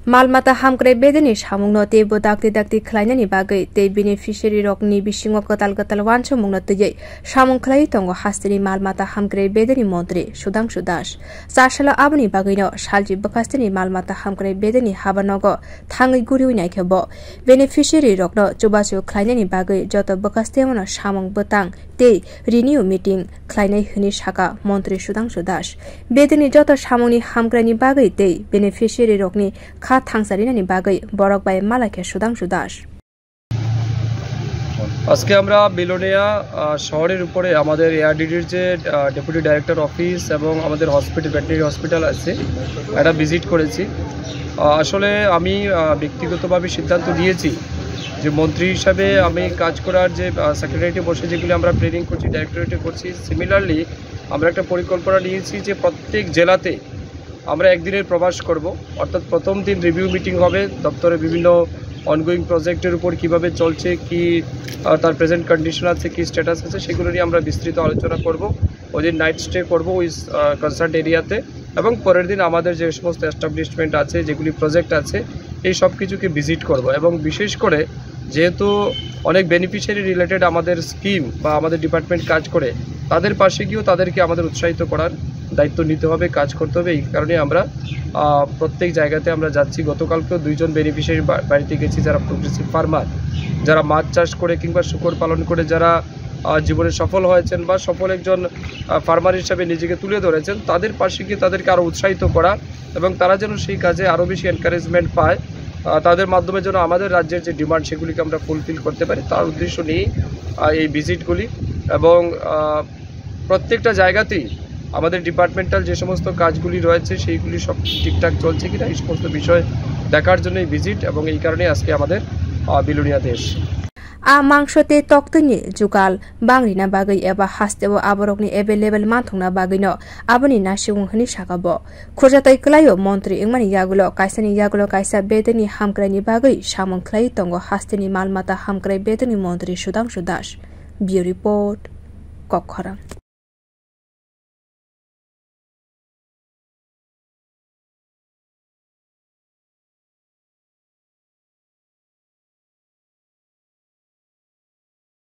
Malmata hamkrai bedeni samungno tebo dakti khlainani bagai te beneficiary rokni bisingo katal wancho mungno tejai samung khlai tongo hastini malmata hamkrai bedeni mantri Sudhanshu Das sarsala aboni bagaino salji bakastini malmata hamkrai bedeni habanogo thangai guri uinaikebo beneficiary rokno chubachu khlainani bagai joto bakastemona samung botang te renew meeting khlainai hini saka mantri Sudhanshu Das bedeni joto samungni hamkraini bagai te beneficiary rokni থাংসারিনানি বাগৈ বরক by মালাকে Sudhanshu Das আজকে আমরা বিলোনিয়া শহরের উপরে আমাদের এআরডিডির যে deputy director office এবং আমাদের hospital veterinary hospital আছে এটা ভিজিট করেছি। আসলে আমি ব্যক্তিগতভাবে সিদ্ধান্ত নিয়েছি যে মন্ত্রী হিসাবে আমি কাজ করার যে সেক্রেটারিয়েটে বসে যেগুলি আমরা প্ল্যানিং করছি ডাইরেক্টরেটে করছি সিমিলারলি আমরা একটা পরিকল্পনা নিয়েছি যে প্রত্যেক জেলাতে আমরা একদিনের প্রবাস করব, অর্থাৎ প্রথম দিন রিভিউ মিটিং হবে দপ্তরে বিভিন্ন অনগোয়িং প্রজেক্টের উপর কিভাবে চলছে, কি তার প্রেজেন্ট কন্ডিশন আছে, কি স্ট্যাটাস আছে, সেগুলো নিয়ে আমরা বিস্তৃত আলোচনা করব। ওই দিন নাইট স্টে করব ওই কনসার্ট এরিয়াতে এবং পরের দিন আমাদের যে সমস্ত এস্টাবলিশমেন্ট আছে যেগুলি প্রজেক্ট আছে এই সব কিছুকে ভিজিট করব এবং বিশেষ করে যেহেতু অনেক বেনিফিশিয়ারি রিলেটেড আমাদের স্কিম বা আমাদের ডিপার্টমেন্ট কাজ করে তাদের পাশে গিয়েও তাদেরকে আমাদের উৎসাহিত করার দায়িত্ব নিতে হবে, কাজ করতে হবে। এই কারণে আমরা প্রত্যেক জায়গাতে আমরা যাচ্ছি। গতকালকেও 2 জন বেনিফিশিয়ারি বাড়িতে গেছি যারা প্রোগ্রেসিভ ফার্মার, যারা মাছ চাষ করে কিংবা শূকর পালন করে যারা জীবনে সফল হয়েছেন বা সফল একজন ফার্মার হিসাবে নিজেকে তুলে ধরেছেন, তাদের পাশে গিয়ে তাদেরকে আরও উৎসাহিত করা এবং তারা যেন সেই কাজে আরও বেশি এনকারেজমেন্ট পায়, তাদের মাধ্যমে যেন আমাদের রাজ্যের যে ডিমান্ড সেগুলিকে আমরা ফুলফিল করতে পারি তার উদ্দেশ্য নিয়েই এই ভিজিটগুলি। এবং প্রত্যেকটা জায়গাতেই আমাদের ডিপার্টমেন্টাল যে সমস্ত কাজগুলি রয়েছে সেইগুলি সব ঠিকঠাক চলছে কিনা এই সমস্ত বিষয় দেখার জন্য এই ভিজিট এবং এই কারণে আজকে আমাদের বিলোনিয়াতে এসেছি। মাংসতে তক্তনি जुगाल बांग्रिना बागै एबा हास्तेबो आबरकनि एभेलेबल मानथंना बागैनो आबनि नासिउंहनि सागाबो खुरजातै क्लायो मन्त्री इंमानि यागुलो कायसा बेदनि हामक्राइनि बागै सामं क्लाय तंगो हास्तेनि मालमाता हामक्राइ बेदनि मन्त्री सुधांशु दास बियो रिपोर्ट कखरा।